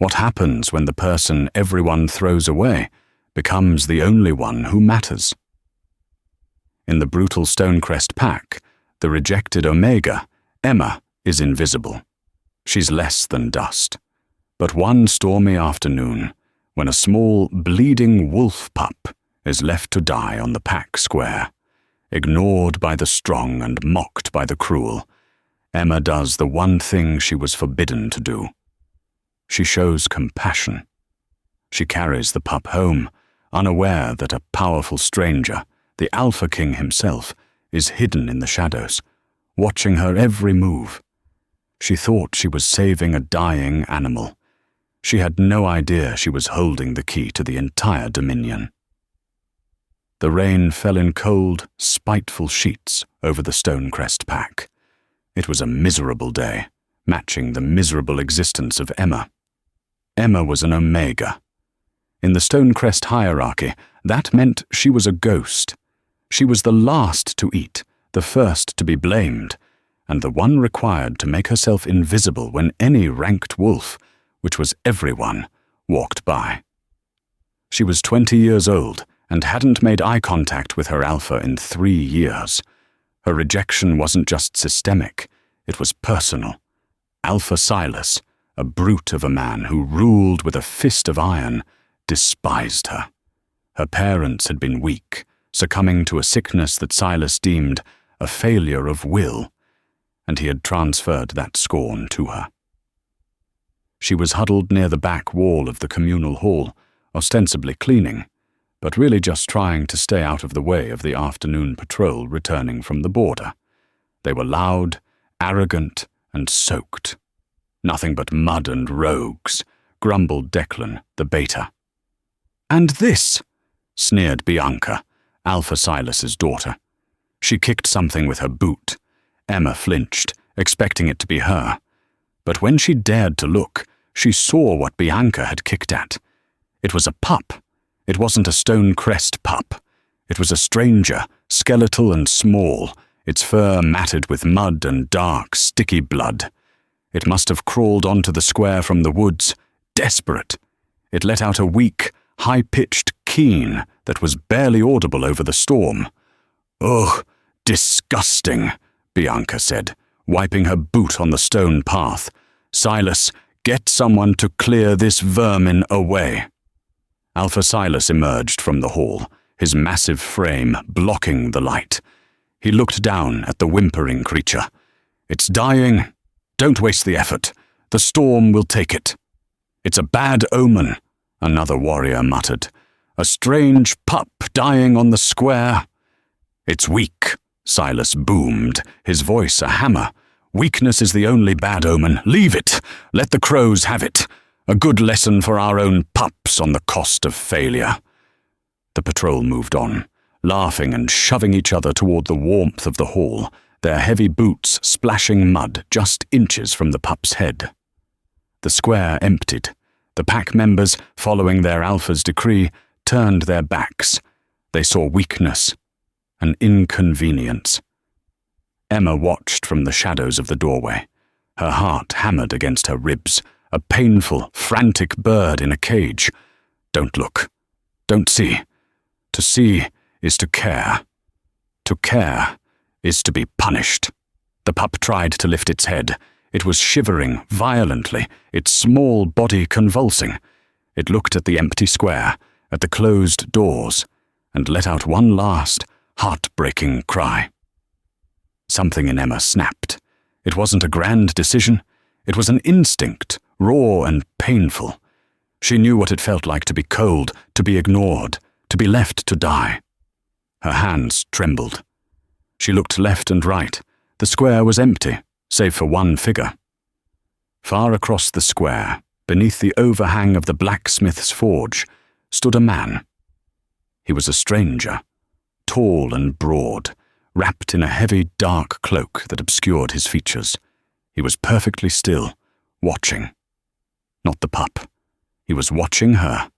What happens when the person everyone throws away becomes the only one who matters? In the brutal Stonecrest pack, the rejected Omega, Emma, is invisible. She's less than dust. But one stormy afternoon, when a small, bleeding wolf pup is left to die on the pack square, ignored by the strong and mocked by the cruel, Emma does the one thing she was forbidden to do. She shows compassion. She carries the pup home, unaware that a powerful stranger, the Alpha King himself, is hidden in the shadows, watching her every move. She thought she was saving a dying animal. She had no idea she was holding the key to the entire dominion. The rain fell in cold, spiteful sheets over the Stonecrest pack. It was a miserable day, matching the miserable existence of Emma. Emma was an Omega. In the Stonecrest hierarchy, that meant she was a ghost. She was the last to eat, the first to be blamed, and the one required to make herself invisible when any ranked wolf, which was everyone, walked by. She was 20 years old and hadn't made eye contact with her alpha in 3 years. Her rejection wasn't just systemic, it was personal. Alpha Silas, a brute of a man who ruled with a fist of iron, despised her. Her parents had been weak, succumbing to a sickness that Silas deemed a failure of will, and he had transferred that scorn to her. She was huddled near the back wall of the communal hall, ostensibly cleaning, but really just trying to stay out of the way of the afternoon patrol returning from the border. They were loud, arrogant, and soaked. Nothing but mud and rogues, grumbled Declan, the beta. "And this," sneered Bianca, Alpha Silas's daughter. She kicked something with her boot. Emma flinched, expecting it to be her. But when she dared to look, she saw what Bianca had kicked at. It was a pup. It wasn't a Stonecrest pup. It was a stranger, skeletal and small, its fur matted with mud and dark, sticky blood. It must have crawled onto the square from the woods, desperate. It let out a weak, high-pitched keen that was barely audible over the storm. "Ugh, disgusting," Bianca said, wiping her boot on the stone path. "Silas, get someone to clear this vermin away." Alpha Silas emerged from the hall, his massive frame blocking the light. He looked down at the whimpering creature. "It's dying. Don't waste the effort. The storm will take it." "It's a bad omen," another warrior muttered. "A strange pup dying on the square." "It's weak," Silas boomed, his voice a hammer. "Weakness is the only bad omen. Leave it. Let the crows have it. A good lesson for our own pups on the cost of failure." The patrol moved on, laughing and shoving each other toward the warmth of the hall, their heavy boots splashing mud just inches from the pup's head. The square emptied. The pack members, following their alpha's decree, turned their backs. They saw weakness, an inconvenience. Emma watched from the shadows of the doorway. Her heart hammered against her ribs, a painful, frantic bird in a cage. Don't look. Don't see. To see is to care. To care is to be punished. The pup tried to lift its head. It was shivering violently, its small body convulsing. It looked at the empty square, at the closed doors, and let out one last, heartbreaking cry. Something in Emma snapped. It wasn't a grand decision. It was an instinct, raw and painful. She knew what it felt like to be cold, to be ignored, to be left to die. Her hands trembled. She looked left and right. The square was empty, save for one figure. Far across the square, beneath the overhang of the blacksmith's forge, stood a man. He was a stranger, tall and broad, wrapped in a heavy, dark cloak that obscured his features. He was perfectly still, watching. Not the pup. He was watching her.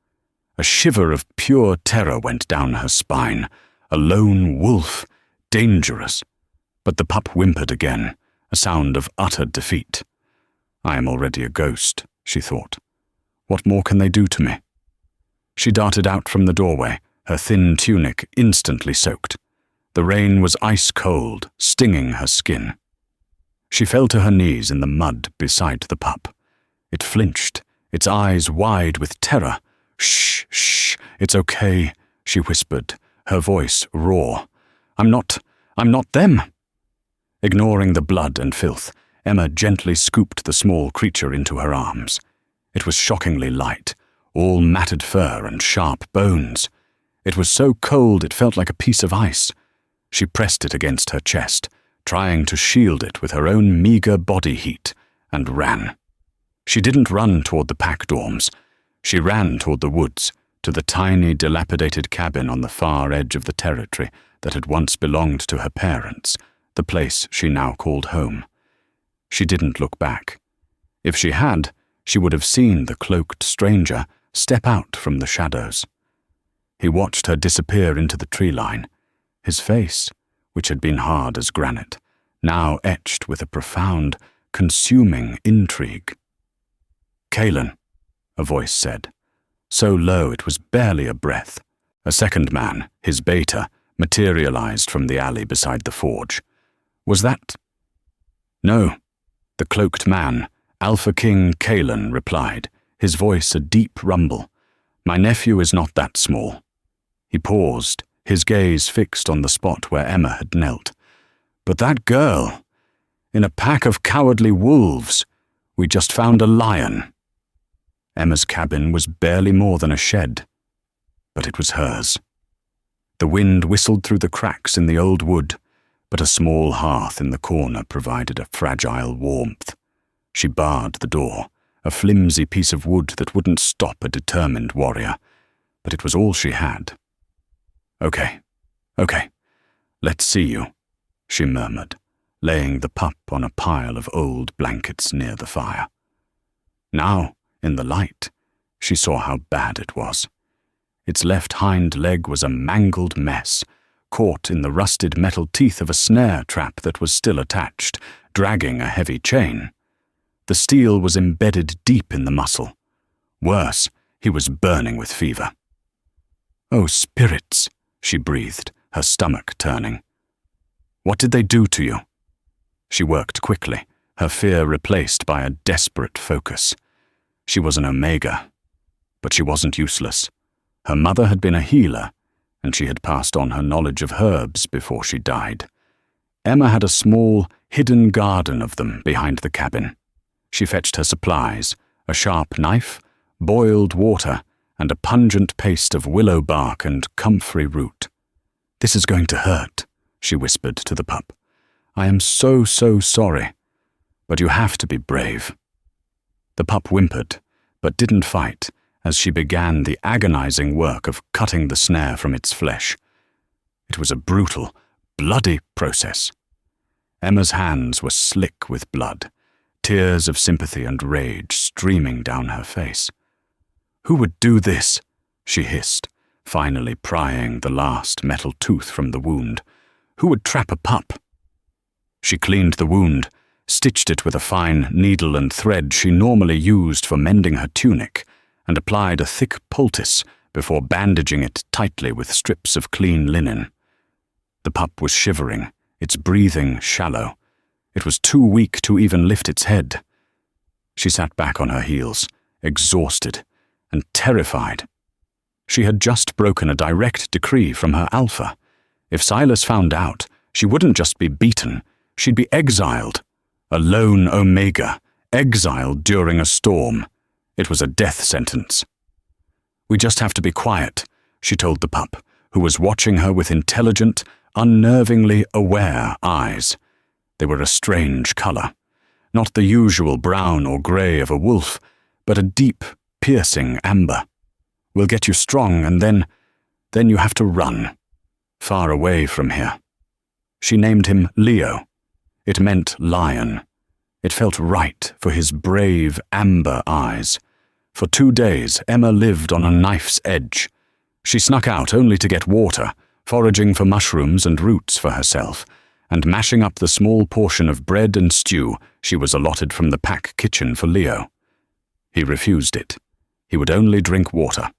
A shiver of pure terror went down her spine. A lone wolf, dangerous. But the pup whimpered again, a sound of utter defeat. "I am already a ghost," she thought. What more can they do to me? She darted out from the doorway, her thin tunic instantly soaked. The rain was ice cold, stinging her skin. She fell to her knees in the mud beside the pup. It flinched, its eyes wide with terror. "Shh, shh, it's okay," she whispered, her voice raw. I'm not them." Ignoring the blood and filth, Emma gently scooped the small creature into her arms. It was shockingly light, all matted fur and sharp bones. It was so cold it felt like a piece of ice. She pressed it against her chest, trying to shield it with her own meager body heat, and ran. She didn't run toward the pack dorms. She ran toward the woods, to the tiny, dilapidated cabin on the far edge of the territory that had once belonged to her parents, the place she now called home. She didn't look back. If she had, she would have seen the cloaked stranger step out from the shadows. He watched her disappear into the tree line, his face, which had been hard as granite, now etched with a profound, consuming intrigue. "Kaelin," a voice said, so low it was barely a breath. A second man, his beta, materialized from the alley beside the forge. "Was that—" "No," the cloaked man, Alpha King Kaelin, replied, his voice a deep rumble. "My nephew is not that small." He paused, his gaze fixed on the spot where Emma had knelt. "But that girl, in a pack of cowardly wolves, we just found a lion." Emma's cabin was barely more than a shed, but it was hers. The wind whistled through the cracks in the old wood, but a small hearth in the corner provided a fragile warmth. She barred the door, a flimsy piece of wood that wouldn't stop a determined warrior, but it was all she had. Okay, let's see you," she murmured, laying the pup on a pile of old blankets near the fire. Now, in the light, she saw how bad it was. Its left hind leg was a mangled mess, caught in the rusted metal teeth of a snare trap that was still attached, dragging a heavy chain. The steel was embedded deep in the muscle. Worse, he was burning with fever. "Oh, spirits," she breathed, her stomach turning. "What did they do to you?" She worked quickly, her fear replaced by a desperate focus. She was an Omega, but she wasn't useless. Her mother had been a healer, and she had passed on her knowledge of herbs before she died. Emma had a small, hidden garden of them behind the cabin. She fetched her supplies, a sharp knife, boiled water, and a pungent paste of willow bark and comfrey root. "This is going to hurt," she whispered to the pup. "I am so sorry, but you have to be brave." The pup whimpered, but didn't fight, as she began the agonizing work of cutting the snare from its flesh. It was a brutal, bloody process. Emma's hands were slick with blood, tears of sympathy and rage streaming down her face. "Who would do this?" she hissed, finally prying the last metal tooth from the wound. "Who would trap a pup?" She cleaned the wound, stitched it with a fine needle and thread she normally used for mending her tunic, and applied a thick poultice before bandaging it tightly with strips of clean linen. The pup was shivering, its breathing shallow. It was too weak to even lift its head. She sat back on her heels, exhausted and terrified. She had just broken a direct decree from her alpha. If Silas found out, she wouldn't just be beaten, she'd be exiled. A lone Omega, exiled during a storm. It was a death sentence. "We just have to be quiet," she told the pup, who was watching her with intelligent, unnervingly aware eyes. They were a strange color. Not the usual brown or gray of a wolf, but a deep, piercing amber. "We'll get you strong, and then you have to run. Far away from here." She named him Leo. It meant lion. It felt right for his brave amber eyes. For 2 days, Emma lived on a knife's edge. She snuck out only to get water, foraging for mushrooms and roots for herself, and mashing up the small portion of bread and stew she was allotted from the pack kitchen for Leo. He refused it. He would only drink water,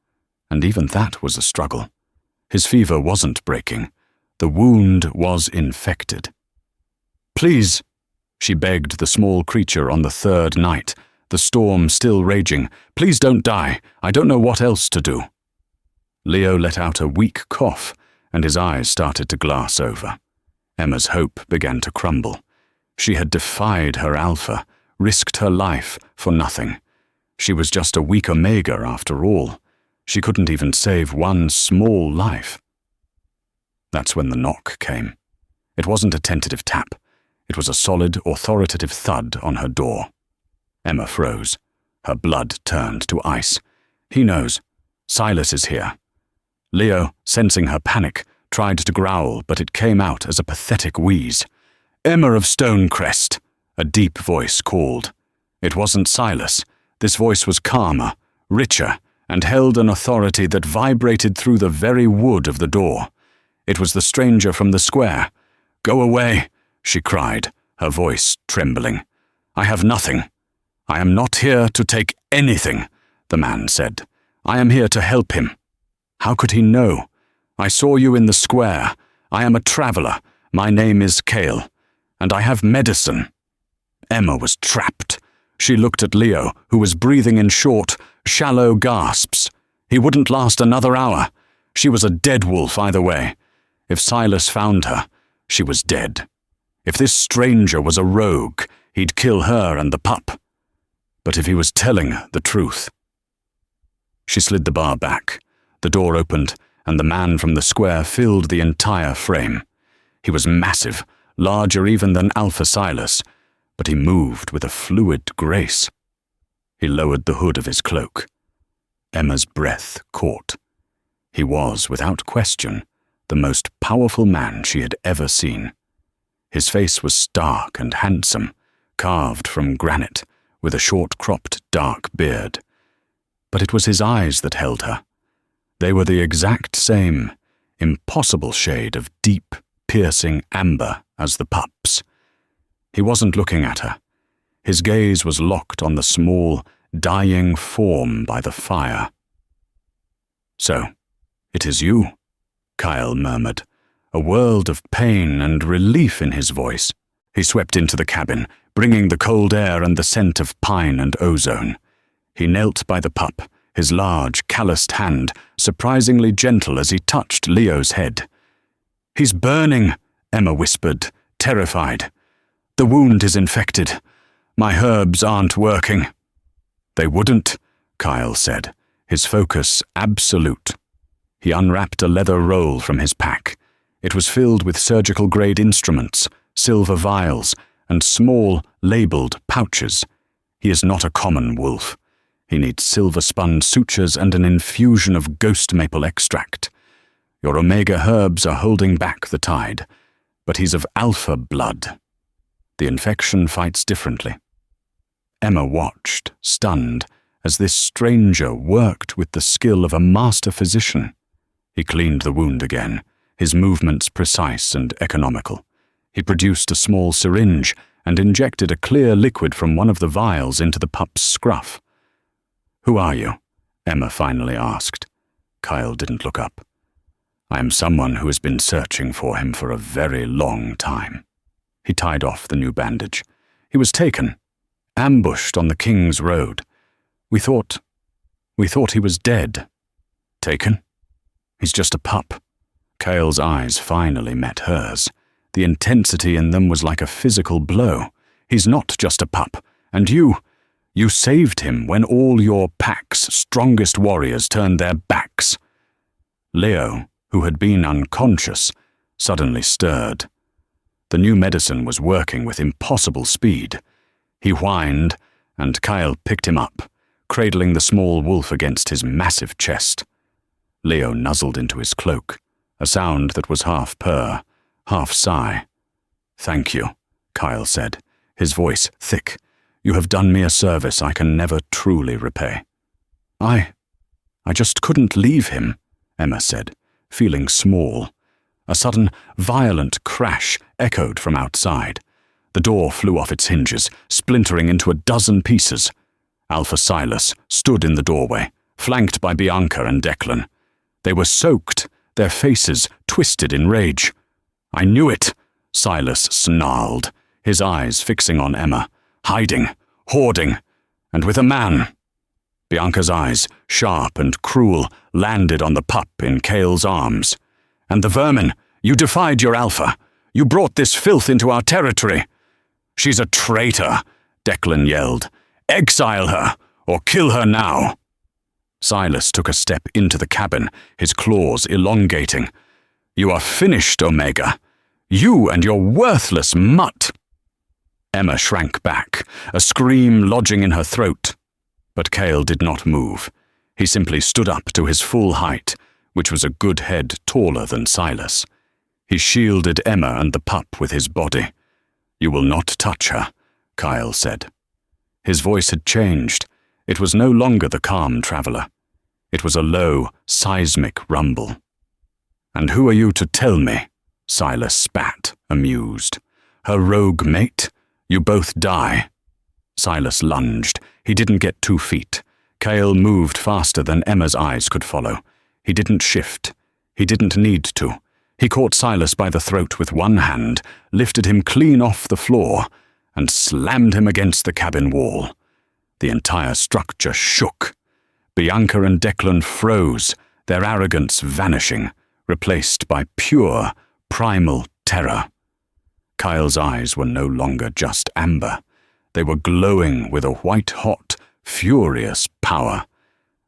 and even that was a struggle. His fever wasn't breaking. The wound was infected. "Please," she begged the small creature on the third night, the storm still raging. "Please don't die. I don't know what else to do." Leo let out a weak cough, and his eyes started to glass over. Emma's hope began to crumble. She had defied her alpha, risked her life for nothing. She was just a weak omega after all. She couldn't even save one small life. That's when the knock came. It wasn't a tentative tap. It was a solid, authoritative thud on her door. Emma froze. Her blood turned to ice. He knows. Silas is here. Leo, sensing her panic, tried to growl, but it came out as a pathetic wheeze. "Emma of Stonecrest," a deep voice called. It wasn't Silas. This voice was calmer, richer, and held an authority that vibrated through the very wood of the door. It was the stranger from the square. "Go away," she cried, her voice trembling. "I have nothing. I am not here to take anything," the man said. "I am here to help him." How could he know? "I saw you in the square. I am a traveler. My name is Cale, and I have medicine." Emma was trapped. She looked at Leo, who was breathing in short, shallow gasps. He wouldn't last another hour. She was a dead wolf either way. If Silas found her, she was dead. If this stranger was a rogue, he'd kill her and the pup. But if he was telling the truth... She slid the bar back. The door opened, and the man from the square filled the entire frame. He was massive, larger even than Alpha Silas, but he moved with a fluid grace. He lowered the hood of his cloak. Emma's breath caught. He was, without question, the most powerful man she had ever seen. His face was stark and handsome, carved from granite, with a short-cropped dark beard. But it was his eyes that held her. They were the exact same, impossible shade of deep, piercing amber as the pup's. He wasn't looking at her. His gaze was locked on the small, dying form by the fire. "So, it is you," Kyle murmured, a world of pain and relief in his voice. He swept into the cabin, bringing the cold air and the scent of pine and ozone. He knelt by the pup, his large, calloused hand surprisingly gentle as he touched Leo's head. "He's burning," Emma whispered, terrified. "The wound is infected. My herbs aren't working." "They wouldn't," Kyle said, his focus absolute. He unwrapped a leather roll from his pack. It was filled with surgical-grade instruments, silver vials, and small, labeled pouches. He is not a common wolf. He needs silver-spun sutures and an infusion of ghost maple extract. Your omega herbs are holding back the tide, but he's of alpha blood. The infection fights differently. Emma watched, stunned, as this stranger worked with the skill of a master physician. He cleaned the wound again, his movements precise and economical. He produced a small syringe and injected a clear liquid from one of the vials into the pup's scruff. "Who are you?" Emma finally asked. Kyle didn't look up. "I am someone who has been searching for him for a very long time." He tied off the new bandage. "He was taken, ambushed on the King's Road. We thought he was dead." "Taken? He's just a pup." Kyle's eyes finally met hers. The intensity in them was like a physical blow. "He's not just a pup, and you saved him when all your pack's strongest warriors turned their backs." Leo, who had been unconscious, suddenly stirred. The new medicine was working with impossible speed. He whined, and Kyle picked him up, cradling the small wolf against his massive chest. Leo nuzzled into his cloak, a sound that was half purr, half sigh. "Thank you," Kyle said, his voice thick. "You have done me a service I can never truly repay." I just couldn't leave him," Emma said, feeling small. A sudden, violent crash echoed from outside. The door flew off its hinges, splintering into a dozen pieces. Alpha Silas stood in the doorway, flanked by Bianca and Declan. They were soaked, their faces twisted in rage. "I knew it," Silas snarled, his eyes fixing on Emma. "Hiding, hoarding, and with a man." Bianca's eyes, sharp and cruel, landed on the pup in Cale's arms. "And the vermin, you defied your alpha. You brought this filth into our territory." "She's a traitor," Declan yelled. "Exile her, or kill her now." Silas took a step into the cabin, his claws elongating. "You are finished, Omega. You and your worthless mutt." Emma shrank back, a scream lodging in her throat. But Cale did not move. He simply stood up to his full height, which was a good head taller than Silas. He shielded Emma and the pup with his body. "You will not touch her," Kyle said. His voice had changed. It was no longer the calm traveler. It was a low, seismic rumble. "And who are you to tell me?" Silas spat, amused. "Her rogue mate? You both die." Silas lunged. He didn't get 2 feet. Cale moved faster than Emma's eyes could follow. He didn't shift. He didn't need to. He caught Silas by the throat with one hand, lifted him clean off the floor, and slammed him against the cabin wall. The entire structure shook. Bianca and Declan froze, their arrogance vanishing, replaced by pure, primal terror. Kyle's eyes were no longer just amber. They were glowing with a white-hot, furious power.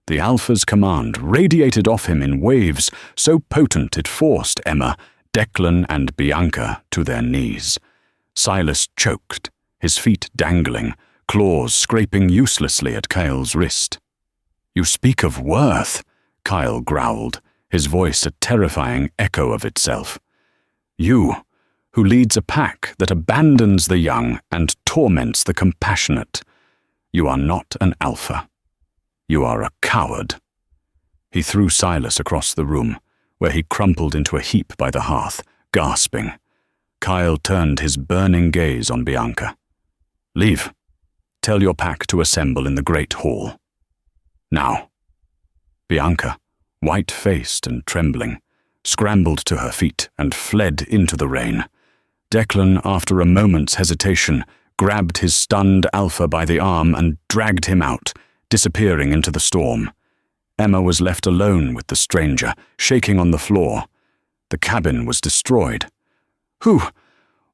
The Alpha's command radiated off him in waves so potent it forced Emma, Declan, and Bianca to their knees. Silas choked, his feet dangling, claws scraping uselessly at Kyle's wrist. "You speak of worth," Kyle growled, his voice a terrifying echo of itself. "You, who leads a pack that abandons the young and torments the compassionate. You are not an alpha. You are a coward." He threw Silas across the room, where he crumpled into a heap by the hearth, gasping. Kyle turned his burning gaze on Bianca. "Leave. Tell your pack to assemble in the Great Hall. Now." Bianca, white-faced and trembling, scrambled to her feet and fled into the rain. Declan, after a moment's hesitation, grabbed his stunned alpha by the arm and dragged him out, disappearing into the storm. Emma was left alone with the stranger, shaking on the floor. The cabin was destroyed. "Who?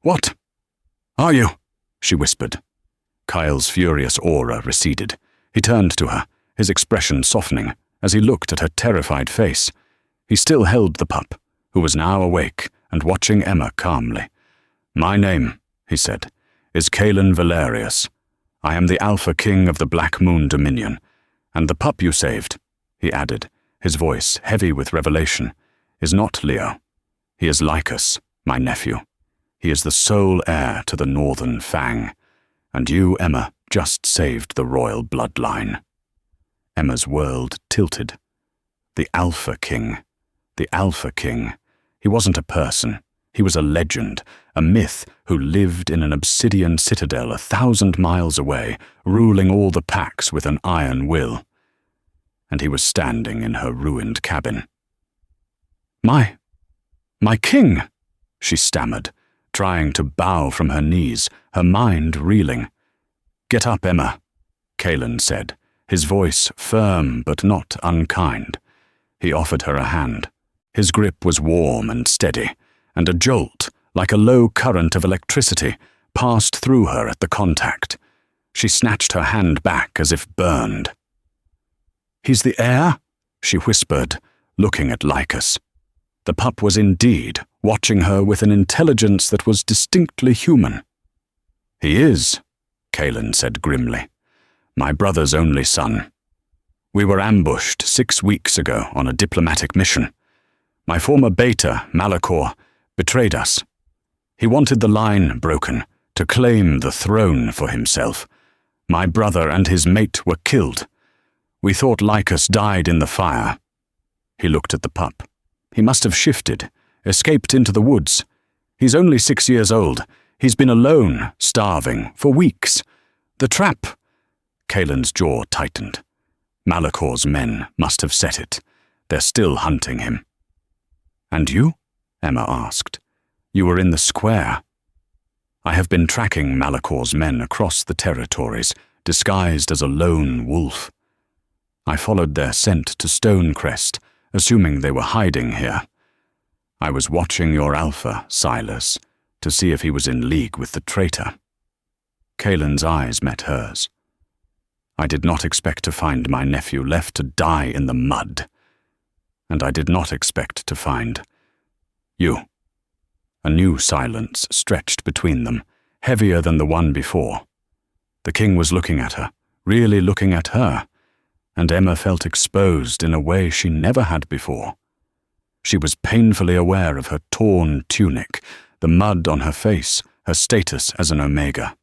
What? Are you?" she whispered. Kyle's furious aura receded. He turned to her, his expression softening, as he looked at her terrified face. He still held the pup, who was now awake and watching Emma calmly. "My name," he said, "is Calen Valerius. I am the Alpha King of the Black Moon Dominion. And the pup you saved," he added, his voice heavy with revelation, "is not Leo. He is Lycus, my nephew. He is the sole heir to the Northern Fang. And you, Emma, just saved the royal bloodline." Emma's world tilted. The Alpha King. The Alpha King. He wasn't a person. He was a legend, a myth who lived in an obsidian citadel 1,000 miles away, ruling all the packs with an iron will. And he was standing in her ruined cabin. My king," she stammered, trying to bow from her knees, her mind reeling. "Get up, Emma," Calen said, his voice firm but not unkind. He offered her a hand. His grip was warm and steady, and a jolt, like a low current of electricity, passed through her at the contact. She snatched her hand back as if burned. "He's the heir?" she whispered, looking at Lycus. The pup was indeed watching her with an intelligence that was distinctly human. "He is," Calen said grimly, "my brother's only son. We were ambushed 6 weeks ago on a diplomatic mission. My former beta, Malachor, betrayed us. He wanted the line broken, to claim the throne for himself. My brother and his mate were killed. We thought Lycus died in the fire." He looked at the pup. "He must have shifted, escaped into the woods. He's only 6 years old. He's been alone, starving, for weeks. The trap." Calen's jaw tightened. Malakor's men must have set it. They're still hunting him. And you? Emma asked. You were in the square. I have been tracking Malakor's men across the territories, disguised as a lone wolf. I followed their scent to Stonecrest, assuming they were hiding here. I was watching your alpha, Silas, to see if he was in league with the traitor. Kaelin's eyes met hers. I did not expect to find my nephew left to die in the mud. And I did not expect to find you. A new silence stretched between them, heavier than the one before. The king was looking at her, really looking at her, and Emma felt exposed in a way she never had before. She was painfully aware of her torn tunic, the mud on her face, her status as an Omega.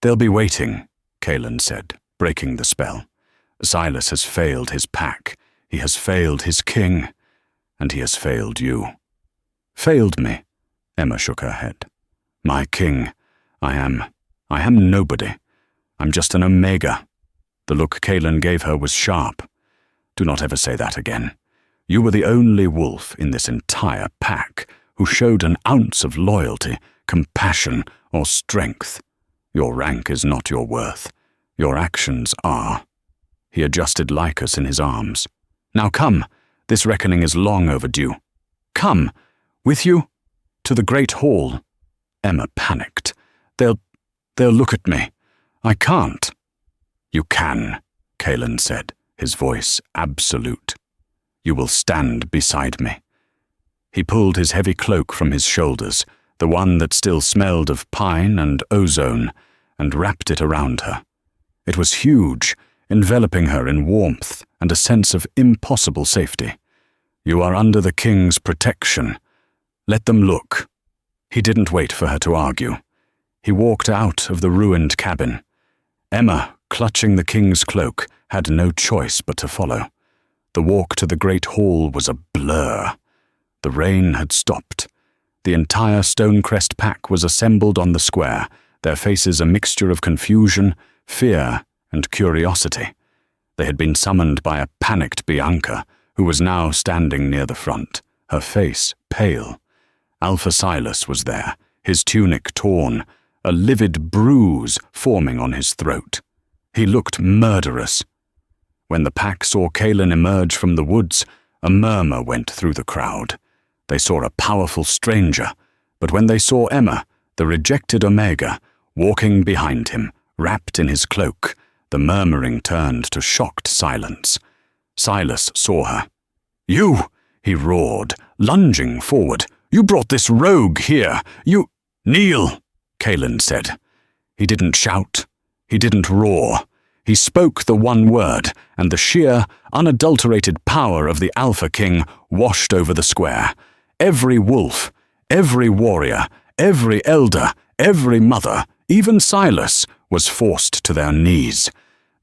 They'll be waiting, Kaelin said, breaking the spell. Silas has failed his pack. He has failed his king, and he has failed you. Failed me? Emma shook her head. My king, I am nobody. I'm just an Omega. The look Kaelin gave her was sharp. Do not ever say that again. You were the only wolf in this entire pack who showed an ounce of loyalty, compassion, or strength. Your rank is not your worth. Your actions are. He adjusted Lycus in his arms. Now come, this reckoning is long overdue. Come, with you, to the great hall. Emma panicked. They'll look at me. I can't. You can, Kaelin said, his voice absolute. You will stand beside me. He pulled his heavy cloak from his shoulders, the one that still smelled of pine and ozone, and wrapped it around her. It was huge, enveloping her in warmth and a sense of impossible safety. You are under the king's protection. Let them look. He didn't wait for her to argue. He walked out of the ruined cabin. Emma, clutching the king's cloak, had no choice but to follow. The walk to the great hall was a blur. The rain had stopped. The entire Stonecrest pack was assembled on the square, their faces a mixture of confusion, fear, and curiosity. They had been summoned by a panicked Bianca, who was now standing near the front, her face pale. Alpha Silas was there, his tunic torn, a livid bruise forming on his throat. He looked murderous. When the pack saw Kaelin emerge from the woods, a murmur went through the crowd. They saw a powerful stranger, but when they saw Emma, the rejected Omega, walking behind him, wrapped in his cloak, the murmuring turned to shocked silence. Silas saw her. You, he roared, lunging forward. You brought this rogue here. You... Kneel, Kaelin said. He didn't shout. He didn't roar. He spoke the one word, and the sheer, unadulterated power of the Alpha King washed over the square. Every wolf, every warrior, every elder, every mother, even Silas, was forced to their knees.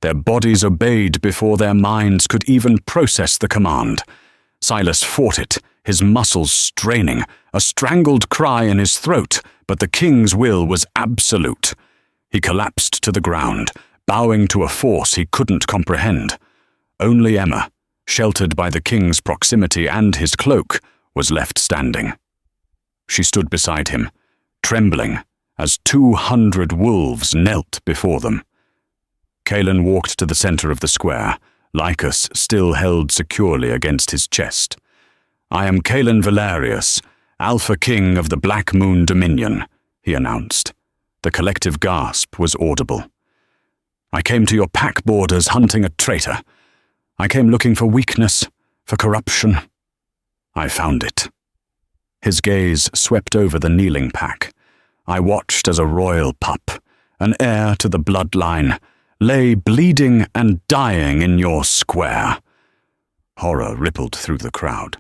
Their bodies obeyed before their minds could even process the command. Silas fought it, his muscles straining, a strangled cry in his throat, but the king's will was absolute. He collapsed to the ground, bowing to a force he couldn't comprehend. Only Emma, sheltered by the king's proximity and his cloak, was left standing. She stood beside him, trembling, as 200 wolves knelt before them. Kaelin walked to the center of the square, Lycus still held securely against his chest. I am Kaelin Valerius, Alpha King of the Black Moon Dominion, he announced. The collective gasp was audible. I came to your pack borders hunting a traitor. I came looking for weakness, for corruption. I found it. His gaze swept over the kneeling pack. I watched as a royal pup, an heir to the bloodline, lay bleeding and dying in your square. Horror rippled through the crowd.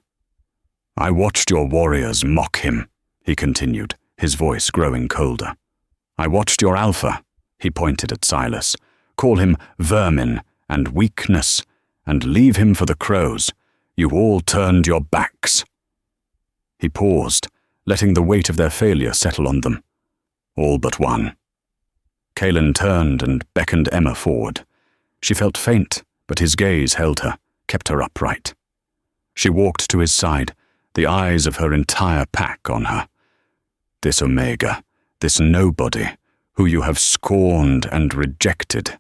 I watched your warriors mock him, he continued, his voice growing colder. I watched your alpha, he pointed at Silas, call him vermin and weakness, and leave him for the crows. You all turned your backs. He paused, letting the weight of their failure settle on them. All but one. Kaelin turned and beckoned Emma forward. She felt faint, but his gaze held her, kept her upright. She walked to his side, the eyes of her entire pack on her. This Omega, this nobody, who you have scorned and rejected.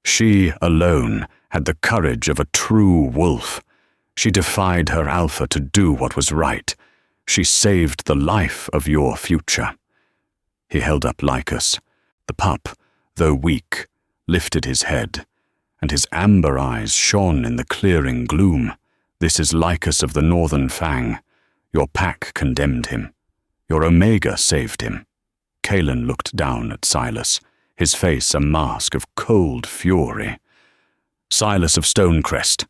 She alone had the courage of a true wolf. She defied her alpha to do what was right. She saved the life of your future. He held up Lycus. The pup, though weak, lifted his head, and his amber eyes shone in the clearing gloom. This is Lycus of the Northern Fang. Your pack condemned him. Your Omega saved him. Kaelin looked down at Silas, his face a mask of cold fury. Silas of Stonecrest,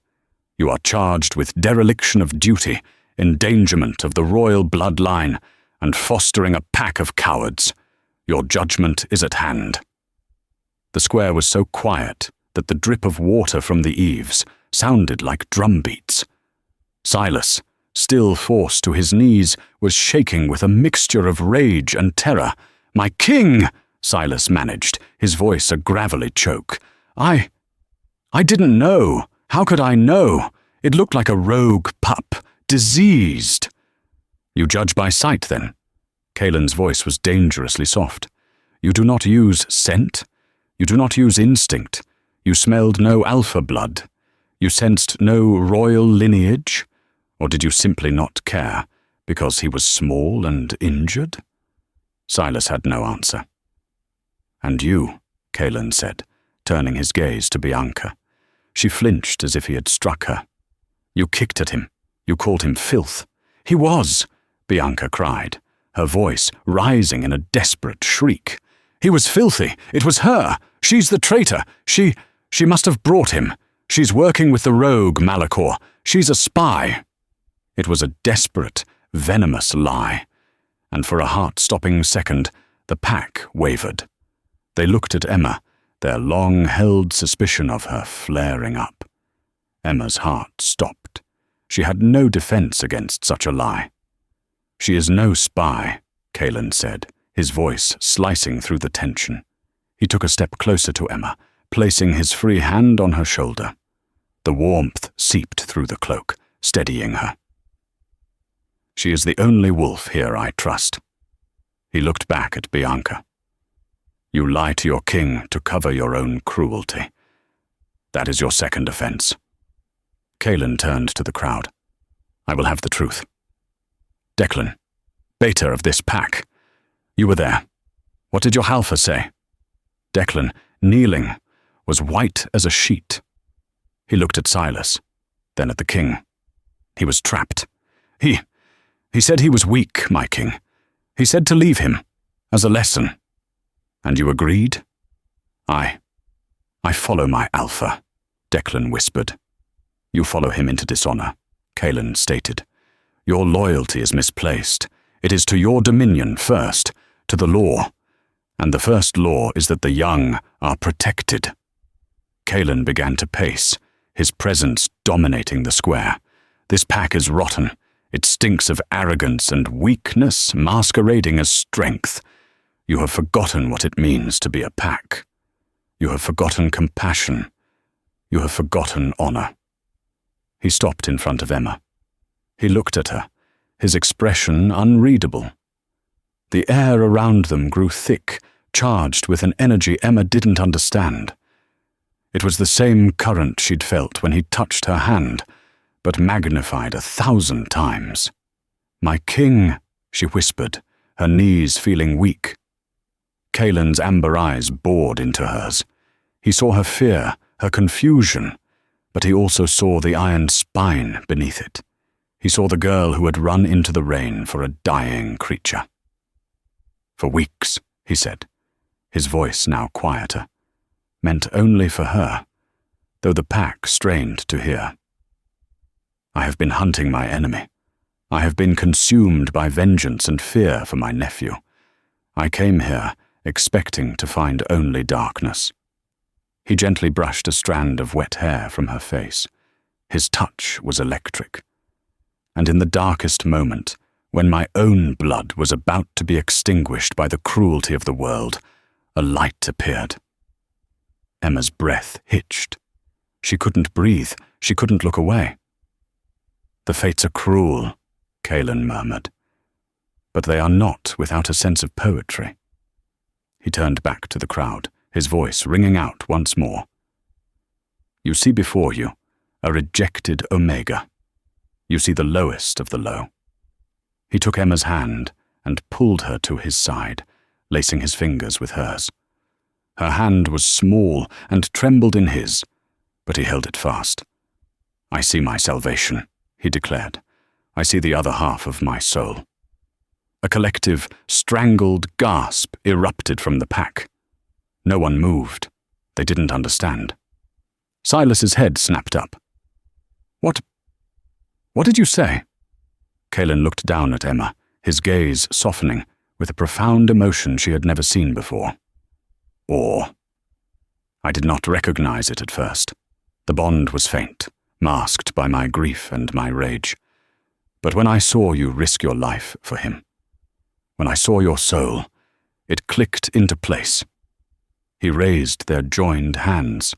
you are charged with dereliction of duty, endangerment of the royal bloodline, and fostering a pack of cowards. Your judgment is at hand. The square was so quiet that the drip of water from the eaves sounded like drum beats. Silas, still forced to his knees, was shaking with a mixture of rage and terror. "My king!" Silas managed, his voice a gravelly choke. I didn't know. How could I know? It looked like a rogue pup, diseased." "You judge by sight, then?" Kaelin's voice was dangerously soft. "You do not use scent? You do not use instinct? You smelled no alpha blood? You sensed no royal lineage? Or did you simply not care, because he was small and injured?" Silas had no answer. "And you," Kaelin said, turning his gaze to Bianca. She flinched as if he had struck her. "You kicked at him. You called him filth." "He was," Bianca cried, her voice rising in a desperate shriek. "He was filthy. It was her. She's the traitor. She must have brought him. She's working with the rogue, Malachor. She's a spy." It was a desperate, venomous lie, and for a heart-stopping second, the pack wavered. They looked at Emma, their long-held suspicion of her flaring up. Emma's heart stopped. She had no defense against such a lie. "She is no spy," Kaelin said, his voice slicing through the tension. He took a step closer to Emma, placing his free hand on her shoulder. The warmth seeped through the cloak, steadying her. "She is the only wolf here I trust." He looked back at Bianca. "You lie to your king to cover your own cruelty. That is your second offense." Kaelin turned to the crowd. "I will have the truth. Declan, beta of this pack, you were there. What did your halfa say?" Declan, kneeling, was white as a sheet. He looked at Silas, then at the king. He was trapped. He said he was weak, my king. He said to leave him, as a lesson. "And you agreed?" I follow my alpha," Declan whispered. "You follow him into dishonor," Kaelin stated. "Your loyalty is misplaced. It is to your dominion first, to the law. And the first law is that the young are protected." Kaelin began to pace, his presence dominating the square. "This pack is rotten. It stinks of arrogance and weakness masquerading as strength. You have forgotten what it means to be a pack. You have forgotten compassion. You have forgotten honor." He stopped in front of Emma. He looked at her, his expression unreadable. The air around them grew thick, charged with an energy Emma didn't understand. It was the same current she'd felt when he touched her hand, but magnified 1,000 times. "My king," she whispered, her knees feeling weak. Kaelin's amber eyes bored into hers. He saw her fear, her confusion, but he also saw the iron spine beneath it. He saw the girl who had run into the rain for a dying creature. "For weeks," he said, his voice now quieter, meant only for her, though the pack strained to hear. "I have been hunting my enemy. I have been consumed by vengeance and fear for my nephew. I came here expecting to find only darkness." He gently brushed a strand of wet hair from her face. His touch was electric. And in the darkest moment, when my own blood was about to be extinguished by the cruelty of the world, a light appeared. Emma's breath hitched. She couldn't breathe. She couldn't look away. "The fates are cruel," Kaelin murmured. "But they are not without a sense of poetry." He turned back to the crowd, his voice ringing out once more. "You see before you a rejected Omega. You see the lowest of the low." He took Emma's hand and pulled her to his side, lacing his fingers with hers. Her hand was small and trembled in his, but he held it fast. "I see my salvation," he declared. "I see the other half of my soul." A collective, strangled gasp erupted from the pack. No one moved. They didn't understand. Silas's head snapped up. What did you say?" Kaelin looked down at Emma, his gaze softening with a profound emotion she had never seen before. "Awe." I did not recognize it at first. The bond was faint, masked by my grief and my rage. But when I saw you risk your life for him, when I saw your soul, it clicked into place. He raised their joined hands.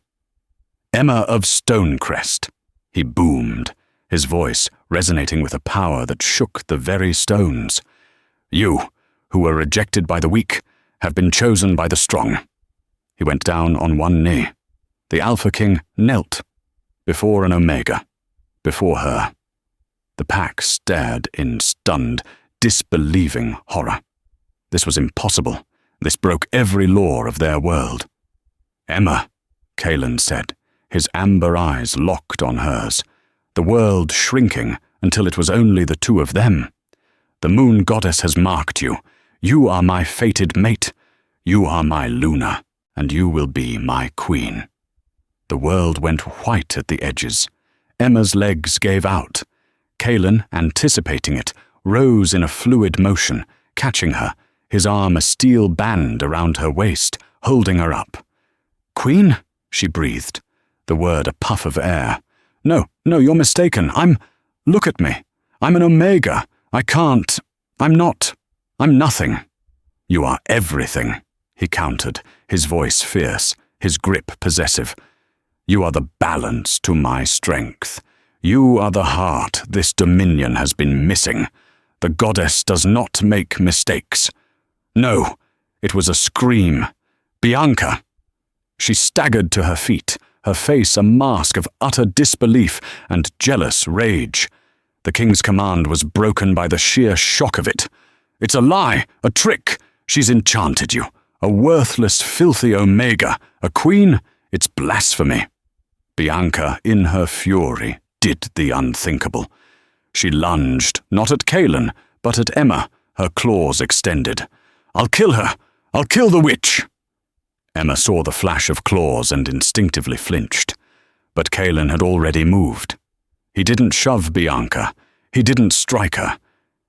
"Emma of Stonecrest," he boomed, his voice resonating with a power that shook the very stones. "You, who were rejected by the weak, have been chosen by the strong." He went down on one knee. The Alpha King knelt, before an Omega, before her. The pack stared in stunned, disbelieving horror. This was impossible. This broke every law of their world. "Emma," Kaelin said, his amber eyes locked on hers, the world shrinking until it was only the two of them. "The moon goddess has marked you. You are my fated mate. You are my Luna, and you will be my queen." The world went white at the edges. Emma's legs gave out. Kaelin, anticipating it, rose in a fluid motion, catching her, his arm a steel band around her waist, holding her up. "Queen?" she breathed, the word a puff of air. No, you're mistaken. Look at me. I'm an Omega. I'm nothing." "You are everything," he countered, his voice fierce, his grip possessive. "You are the balance to my strength. You are the heart this dominion has been missing. The goddess does not make mistakes." No, it was a scream. "Bianca!" She staggered to her feet, her face a mask of utter disbelief and jealous rage. The king's command was broken by the sheer shock of it. "It's a lie, a trick. She's enchanted you. A worthless, filthy Omega. A queen? It's blasphemy." Bianca, in her fury, did the unthinkable. She lunged, not at Kaelin, but at Emma, her claws extended. "I'll kill her! I'll kill the witch!" Emma saw the flash of claws and instinctively flinched. But Kaelin had already moved. He didn't shove Bianca. He didn't strike her.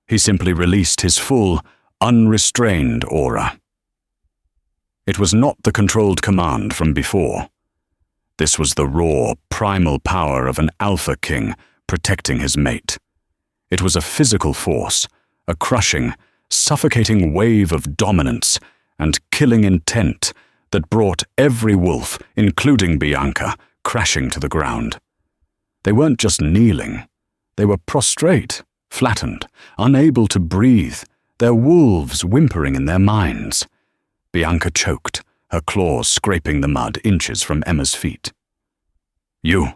He simply released his full, unrestrained aura. It was not the controlled command from before. This was the raw, primal power of an Alpha King protecting his mate. It was a physical force, a crushing, suffocating wave of dominance and killing intent that brought every wolf, including Bianca, crashing to the ground. They weren't just kneeling. They were prostrate, flattened, unable to breathe, their wolves whimpering in their minds. Bianca choked, her claws scraping the mud inches from Emma's feet. "You,"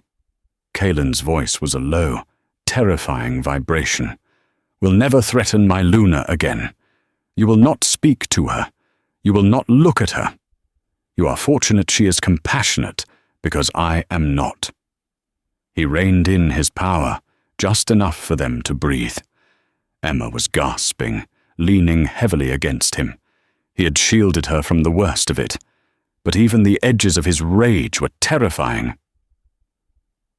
Kaelin's voice was a low, terrifying vibration, "will never threaten my Luna again. You will not speak to her. You will not look at her. You are fortunate she is compassionate, because I am not." He reined in his power, just enough for them to breathe. Emma was gasping, leaning heavily against him. He had shielded her from the worst of it, but even the edges of his rage were terrifying.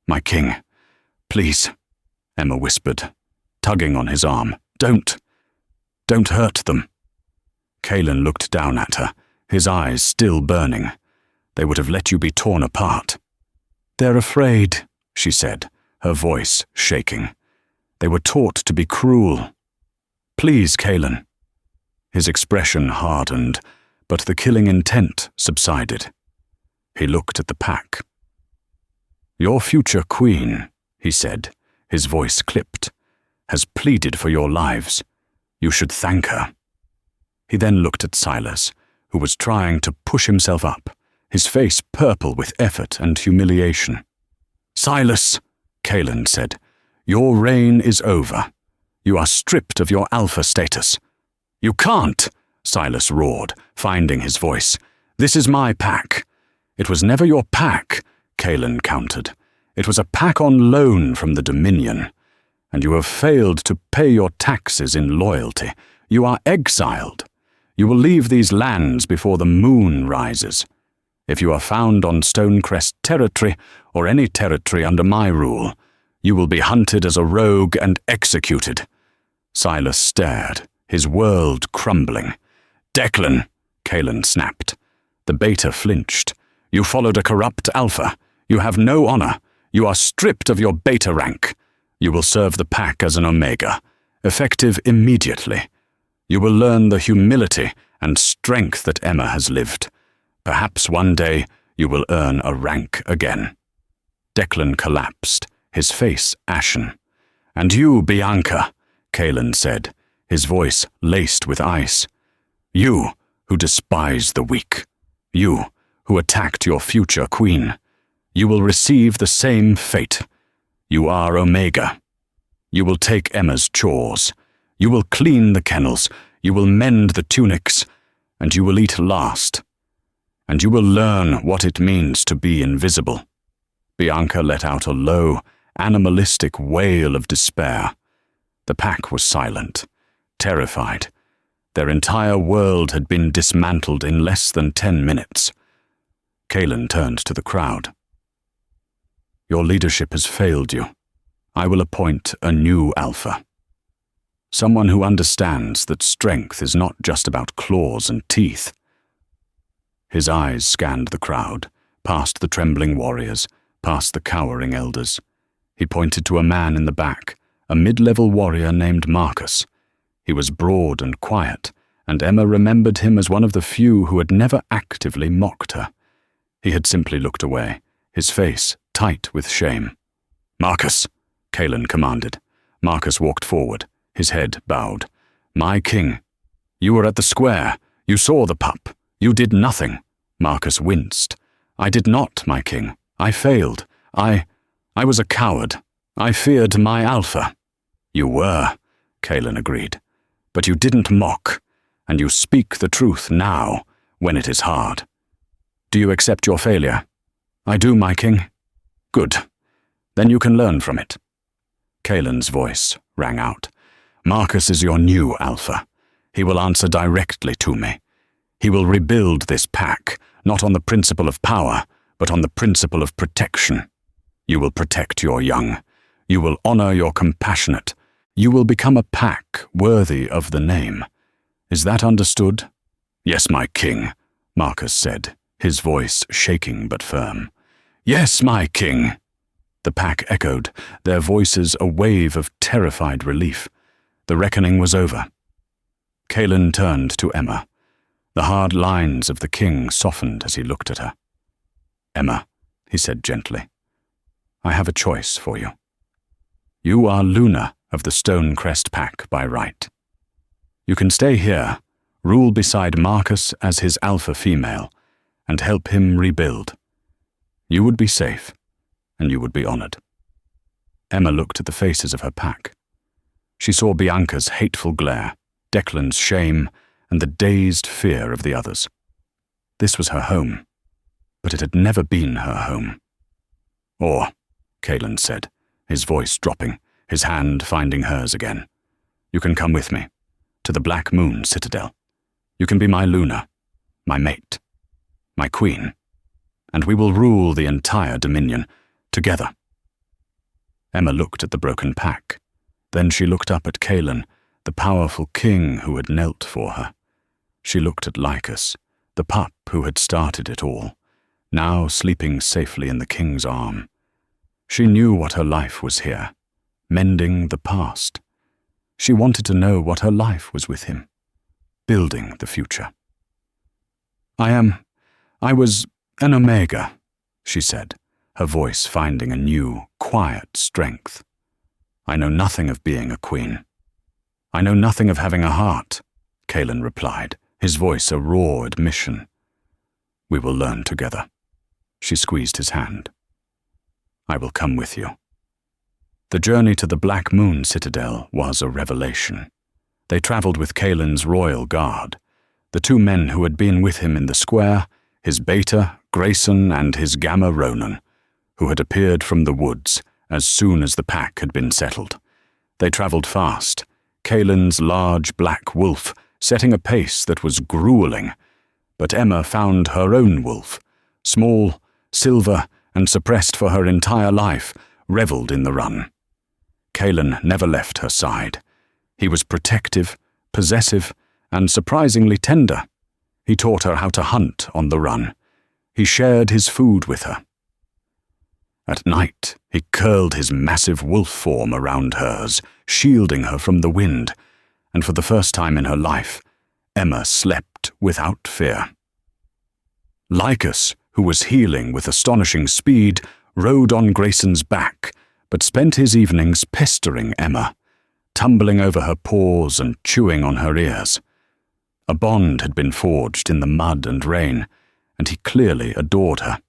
"My king, please," Emma whispered, tugging on his arm. Don't hurt them." Kaelin looked down at her, his eyes still burning. "They would have let you be torn apart." "They're afraid," she said, her voice shaking. "They were taught to be cruel. Please, Kaelin." His expression hardened, but the killing intent subsided. He looked at the pack. Your future queen, he said, his voice clipped, has pleaded for your lives. You should thank her. He then looked at Silas, who was trying to push himself up, his face purple with effort and humiliation. Silas, Kaelin said, your reign is over. You are stripped of your alpha status. You can't, Silas roared, finding his voice. This is my pack. It was never your pack, Kaelin countered. It was a pack on loan from the Dominion, and you have failed to pay your taxes in loyalty. You are exiled. You will leave these lands before the moon rises. If you are found on Stonecrest territory, or any territory under my rule, you will be hunted as a rogue and executed. Silas stared, his world crumbling. Declan, Kaelin snapped. The beta flinched. You followed a corrupt alpha. You have no honor. You are stripped of your beta rank. You will serve the pack as an omega, effective immediately. You will learn the humility and strength that Emma has lived. Perhaps one day you will earn a rank again. Declan collapsed, his face ashen. And you, Bianca, Kaelin said, his voice laced with ice. You, who despise the weak. You, who attacked your future queen. You will receive the same fate. You are Omega. You will take Emma's chores. You will clean the kennels. You will mend the tunics. And you will eat last. And you will learn what it means to be invisible. Bianca let out a low, animalistic wail of despair. The pack was silent, terrified. Their entire world had been dismantled in less than 10 minutes. Kaelin turned to the crowd. Your leadership has failed you. I will appoint a new alpha. Someone who understands that strength is not just about claws and teeth. His eyes scanned the crowd, past the trembling warriors, past the cowering elders. He pointed to a man in the back, a mid-level warrior named Marcus. He was broad and quiet, and Emma remembered him as one of the few who had never actively mocked her. He had simply looked away, his face tight with shame. Marcus, Kaelin commanded. Marcus walked forward, his head bowed. My king. You were at the square. You saw the pup. You did nothing. Marcus winced. I did not, my king. I failed. I was a coward. I feared my alpha. You were, Kaelin agreed. But you didn't mock, and you speak the truth now, when it is hard. Do you accept your failure? I do, my king. Good. Then you can learn from it. Kaelin's voice rang out. Marcus is your new alpha. He will answer directly to me. He will rebuild this pack, not on the principle of power, but on the principle of protection. You will protect your young. You will honor your compassionate. You will become a pack worthy of the name. Is that understood? Yes, my king, Marcus said, his voice shaking but firm. Yes, my king. The pack echoed, their voices a wave of terrified relief. The reckoning was over. Kaelin turned to Emma. The hard lines of the king softened as he looked at her. Emma, he said gently, I have a choice for you. You are Luna of the Stonecrest pack by right. You can stay here, rule beside Marcus as his alpha female, and help him rebuild. You would be safe, and you would be honored. Emma looked at the faces of her pack. She saw Bianca's hateful glare, Declan's shame, and the dazed fear of the others. This was her home, but it had never been her home. Or, Kaelin said, his voice dropping, his hand finding hers again. You can come with me, to the Black Moon Citadel. You can be my Luna, my mate, my queen, and we will rule the entire Dominion, together. Emma looked at the broken pack. Then she looked up at Kaelin, the powerful king who had knelt for her. She looked at Lycus, the pup who had started it all, now sleeping safely in the king's arm. She knew what her life was here, mending the past. She wanted to know what her life was with him, building the future. I was an Omega, she said, her voice finding a new, quiet strength. "I know nothing of being a queen. I know nothing of having a heart," Kaelin replied, his voice a raw admission. "We will learn together." She squeezed his hand. "I will come with you." The journey to the Black Moon Citadel was a revelation. They travelled with Kaelin's royal guard, the two men who had been with him in the square, his Beta, Grayson, and his Gamma Ronan, who had appeared from the woods as soon as the pack had been settled. They travelled fast, Kaelin's large black wolf setting a pace that was grueling, but Emma found her own wolf, small, silver, and suppressed for her entire life, revelled in the run. Kaelin never left her side. He was protective, possessive, and surprisingly tender. He taught her how to hunt on the run. He shared his food with her. At night, he curled his massive wolf form around hers, shielding her from the wind, and for the first time in her life, Emma slept without fear. Lycus, who was healing with astonishing speed, rode on Grayson's back, but spent his evenings pestering Emma, tumbling over her paws and chewing on her ears. A bond had been forged in the mud and rain, and he clearly adored her.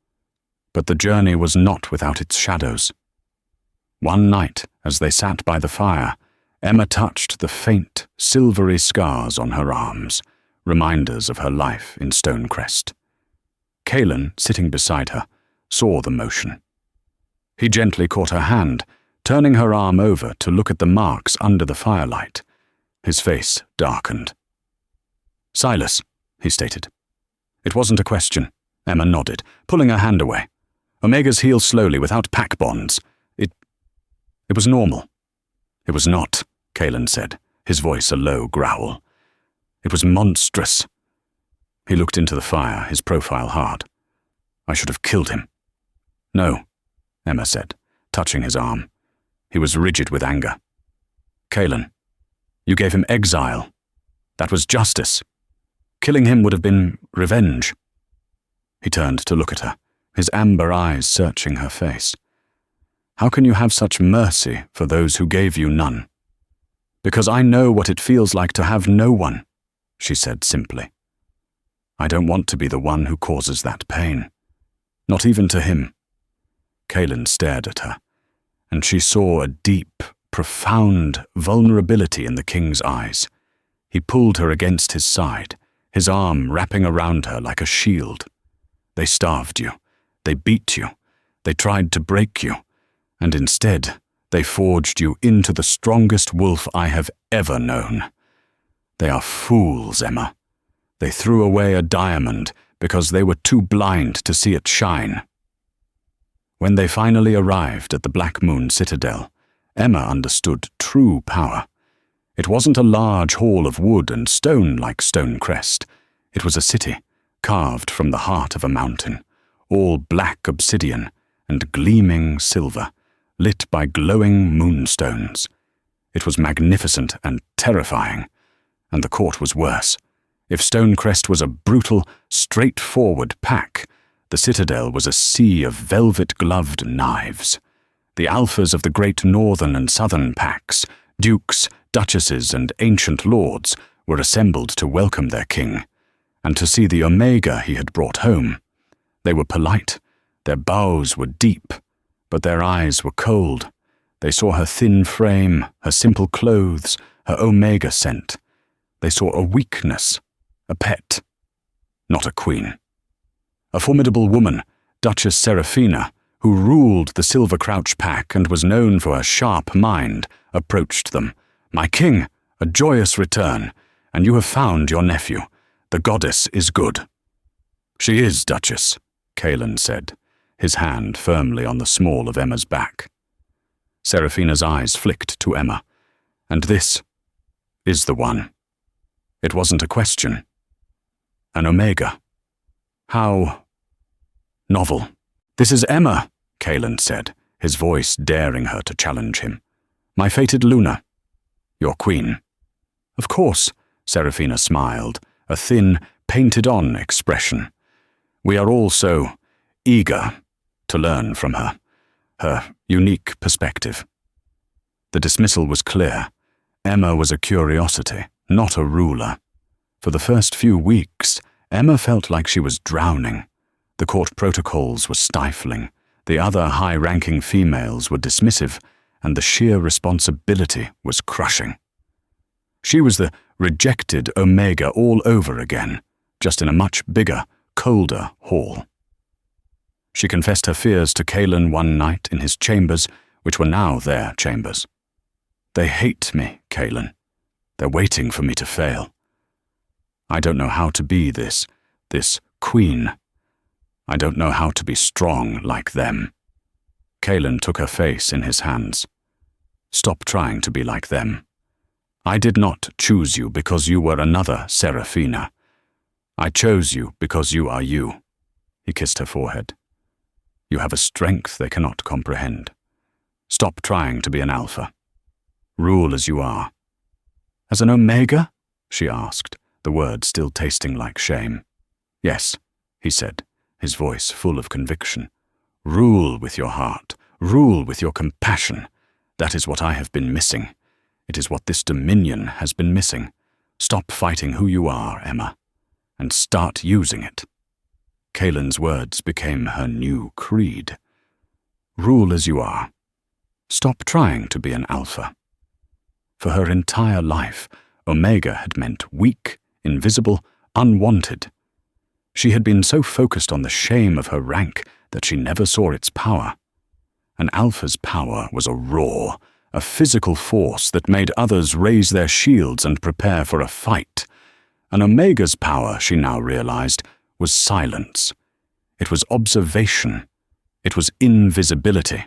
But the journey was not without its shadows. One night, as they sat by the fire, Emma touched the faint, silvery scars on her arms, reminders of her life in Stonecrest. Kaelin, sitting beside her, saw the motion. He gently caught her hand, turning her arm over to look at the marks under the firelight. His face darkened. "Silas," he stated. "It wasn't a question." Emma nodded, pulling her hand away. "Omegas heal slowly without pack bonds. It was normal." "It was not," Kaelin said, his voice a low growl. "It was monstrous." He looked into the fire, his profile hard. "I should have killed him." "No," Emma said, touching his arm. He was rigid with anger. "Kaelin, you gave him exile. That was justice. Killing him would have been revenge." He turned to look at her, his amber eyes searching her face. "How can you have such mercy for those who gave you none?" "Because I know what it feels like to have no one," she said simply. "I don't want to be the one who causes that pain. Not even to him." Kaelin stared at her, and she saw a deep, profound vulnerability in the king's eyes. He pulled her against his side, his arm wrapping around her like a shield. "They starved you. They beat you. They tried to break you. And instead, they forged you into the strongest wolf I have ever known. They are fools, Emma. They threw away a diamond because they were too blind to see it shine." When they finally arrived at the Black Moon Citadel, Emma understood true power. It wasn't a large hall of wood and stone like Stonecrest. It was a city, carved from the heart of a mountain, all black obsidian and gleaming silver, lit by glowing moonstones. It was magnificent and terrifying, and the court was worse. If Stonecrest was a brutal, straightforward pack, the citadel was a sea of velvet-gloved knives. The alphas of the great northern and southern packs, dukes, duchesses, and ancient lords, were assembled to welcome their king, and to see the Omega he had brought home. They were polite, their bows were deep, but their eyes were cold. They saw her thin frame, her simple clothes, her Omega scent. They saw a weakness, a pet, not a queen. A formidable woman, Duchess Seraphina, who ruled the Silver Crouch pack and was known for her sharp mind, approached them. "My king, a joyous return, and you have found your nephew. The goddess is good." "She is, Duchess," Kaelin said, his hand firmly on the small of Emma's back. Seraphina's eyes flicked to Emma. "And this is the one." It wasn't a question. An Omega. How novel. "This is Emma," Kaelin said, his voice daring her to challenge him. "My fated Luna. Your queen." "Of course," Seraphina smiled, a thin, painted-on expression. "We are all so eager." to learn from her unique perspective. The dismissal was clear. Emma was a curiosity, not a ruler. For the first few weeks, Emma felt like she was drowning. The court protocols were stifling, the other high-ranking females were dismissive, and the sheer responsibility was crushing. She was the rejected Omega all over again, just in a much bigger, colder hall. She confessed her fears to Kaelin one night in his chambers, which were now their chambers. "They hate me, Kaelin. They're waiting for me to fail. I don't know how to be this queen. I don't know how to be strong like them." Kaelin took her face in his hands. "Stop trying to be like them. I did not choose you because you were another Seraphina. I chose you because you are you." He kissed her forehead. "You have a strength they cannot comprehend. Stop trying to be an alpha. Rule as you are." "As an Omega?" she asked, the words still tasting like shame. "Yes," he said, his voice full of conviction. "Rule with your heart. Rule with your compassion. That is what I have been missing. It is what this dominion has been missing. Stop fighting who you are, Emma, and start using it." Kaelin's words became her new creed. Rule as you are. Stop trying to be an alpha. For her entire life, Omega had meant weak, invisible, unwanted. She had been so focused on the shame of her rank that she never saw its power. An alpha's power was a roar, a physical force that made others raise their shields and prepare for a fight. An Omega's power, she now realized, was silence. It was observation. It was invisibility.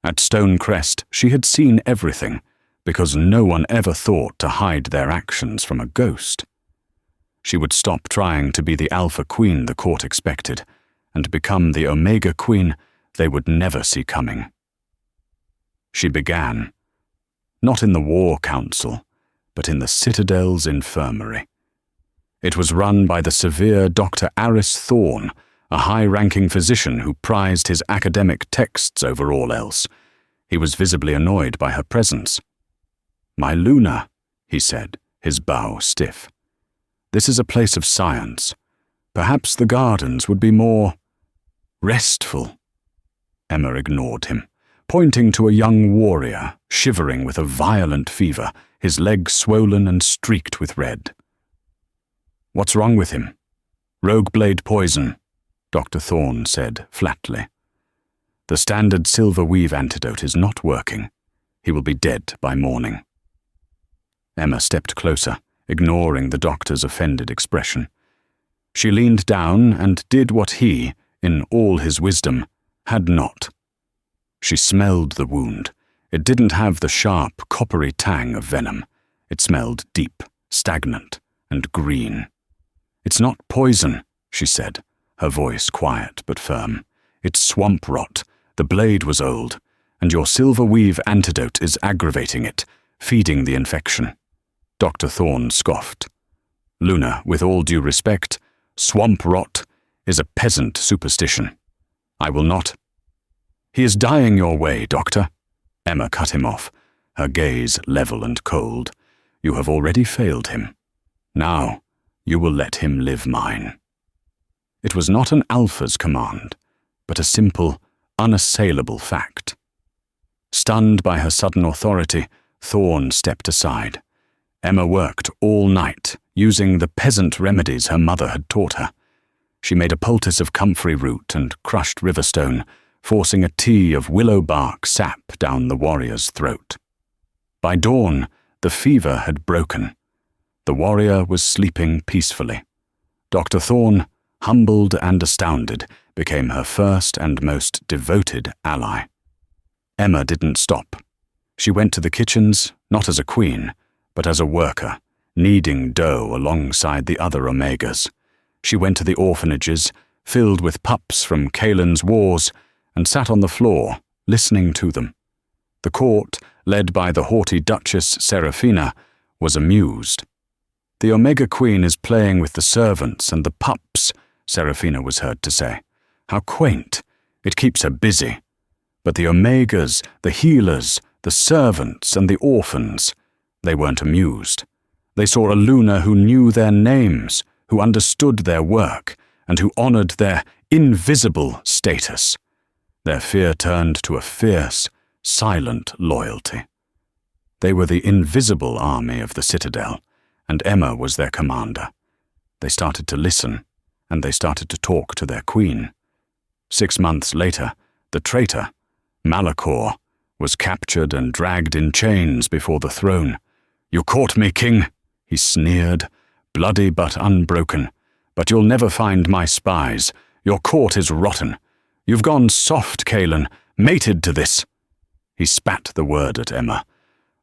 At Stonecrest, she had seen everything, because no one ever thought to hide their actions from a ghost. She would stop trying to be the Alpha Queen the court expected, and become the Omega Queen they would never see coming. She began, not in the War Council, but in the Citadel's infirmary. It was run by the severe Dr. Aris Thorne, a high-ranking physician who prized his academic texts over all else. He was visibly annoyed by her presence. "My Luna," he said, his bow stiff. "This is a place of science. Perhaps the gardens would be more restful." Emma ignored him, pointing to a young warrior, shivering with a violent fever, his legs swollen and streaked with red. "What's wrong with him?" "Rogue blade poison," Dr. Thorne said flatly. "The standard silver weave antidote is not working. He will be dead by morning." Emma stepped closer, ignoring the doctor's offended expression. She leaned down and did what he, in all his wisdom, had not. She smelled the wound. It didn't have the sharp, coppery tang of venom. It smelled deep, stagnant, and green. "It's not poison," she said, her voice quiet but firm. "It's swamp rot. The blade was old, and your silver weave antidote is aggravating it, feeding the infection." Dr. Thorne scoffed. "Luna, with all due respect, swamp rot is a peasant superstition. I will not—" "He is dying your way, Doctor." Emma cut him off, her gaze level and cold. "You have already failed him. Now, you will let him live mine." It was not an alpha's command, but a simple, unassailable fact. Stunned by her sudden authority, Thorne stepped aside. Emma worked all night, using the peasant remedies her mother had taught her. She made a poultice of comfrey root and crushed riverstone, forcing a tea of willow bark sap down the warrior's throat. By dawn, the fever had broken. The warrior was sleeping peacefully. Dr. Thorne, humbled and astounded, became her first and most devoted ally. Emma didn't stop. She went to the kitchens, not as a queen, but as a worker, kneading dough alongside the other Omegas. She went to the orphanages, filled with pups from Kaelin's wars, and sat on the floor, listening to them. The court, led by the haughty Duchess Seraphina, was amused. "The Omega Queen is playing with the servants and the pups," Seraphina was heard to say. "How quaint. It keeps her busy. But the Omegas, the healers, the servants, and the orphans, they weren't amused. They saw a Luna who knew their names, who understood their work, and who honored their invisible status. Their fear turned to a fierce, silent loyalty. They were the invisible army of the Citadel, and Emma was their commander. They started to listen, and they started to talk to their queen. 6 months later, the traitor, Malachor, was captured and dragged in chains before the throne. "You caught me, king," he sneered, "bloody but unbroken. But you'll never find my spies. Your court is rotten. You've gone soft, Kaelin, mated to this." He spat the word at Emma.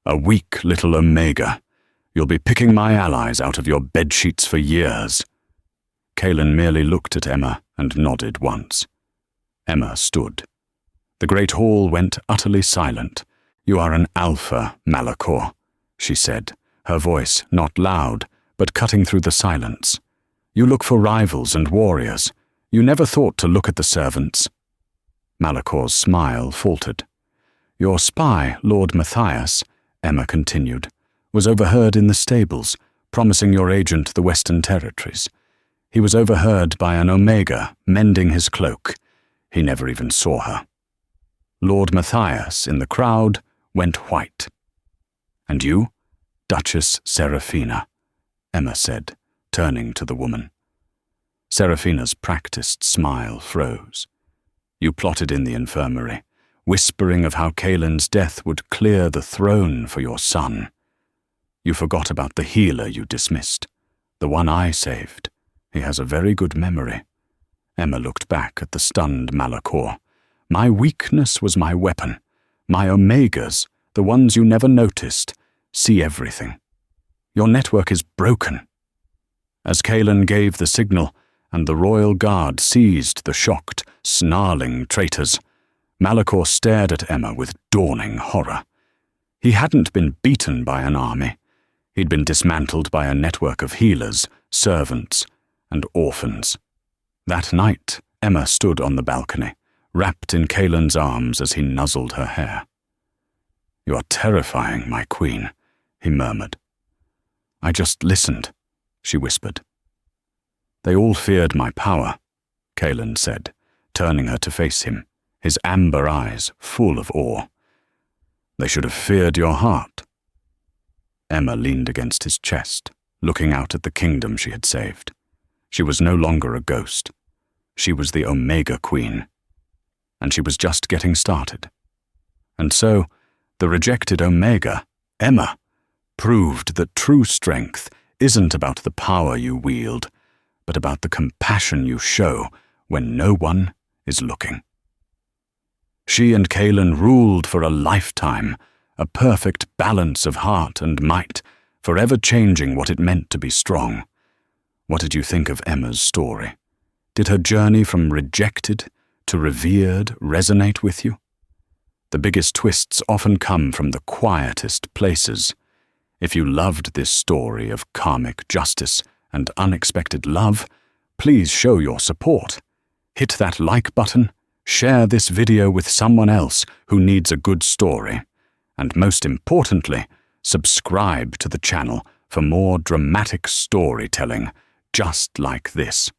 "A weak little Omega. You'll be picking my allies out of your bedsheets for years." Kaelin merely looked at Emma and nodded once. Emma stood. The great hall went utterly silent. "You are an alpha, Malachor," she said, her voice not loud, but cutting through the silence. "You look for rivals and warriors. You never thought to look at the servants." Malachor's smile faltered. "Your spy, Lord Matthias," Emma continued, "was overheard in the stables, promising your agent the Western Territories. He was overheard by an Omega mending his cloak. He never even saw her." Lord Matthias, in the crowd, went white. "And you, Duchess Seraphina," Emma said, turning to the woman. Seraphina's practiced smile froze. "You plotted in the infirmary, whispering of how Kaelin's death would clear the throne for your son. You forgot about the healer you dismissed, the one I saved. He has a very good memory." Emma looked back at the stunned Malachor. "My weakness was my weapon. My Omegas, the ones you never noticed, see everything. Your network is broken." As Kaelin gave the signal, and the royal guard seized the shocked, snarling traitors, Malachor stared at Emma with dawning horror. He hadn't been beaten by an army. He'd been dismantled by a network of healers, servants, and orphans. That night, Emma stood on the balcony, wrapped in Kaelin's arms as he nuzzled her hair. "You are terrifying, my queen," he murmured. "I just listened," she whispered. "They all feared my power," Kaelin said, turning her to face him, his amber eyes full of awe. "They should have feared your heart." Emma leaned against his chest, looking out at the kingdom she had saved. She was no longer a ghost. She was the Omega Queen. And she was just getting started. And so, the rejected Omega, Emma, proved that true strength isn't about the power you wield, but about the compassion you show when no one is looking. She and Kaelin ruled for a lifetime, a perfect balance of heart and might, forever changing what it meant to be strong. What did you think of Emma's story? Did her journey from rejected to revered resonate with you? The biggest twists often come from the quietest places. If you loved this story of karmic justice and unexpected love, please show your support. Hit that like button, share this video with someone else who needs a good story, and most importantly, subscribe to the channel for more dramatic storytelling just like this.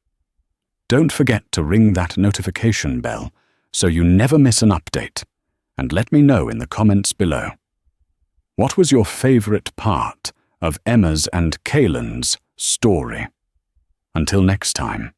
Don't forget to ring that notification bell so you never miss an update, and let me know in the comments below. What was your favorite part of Emma's and Kaelin's story? Until next time.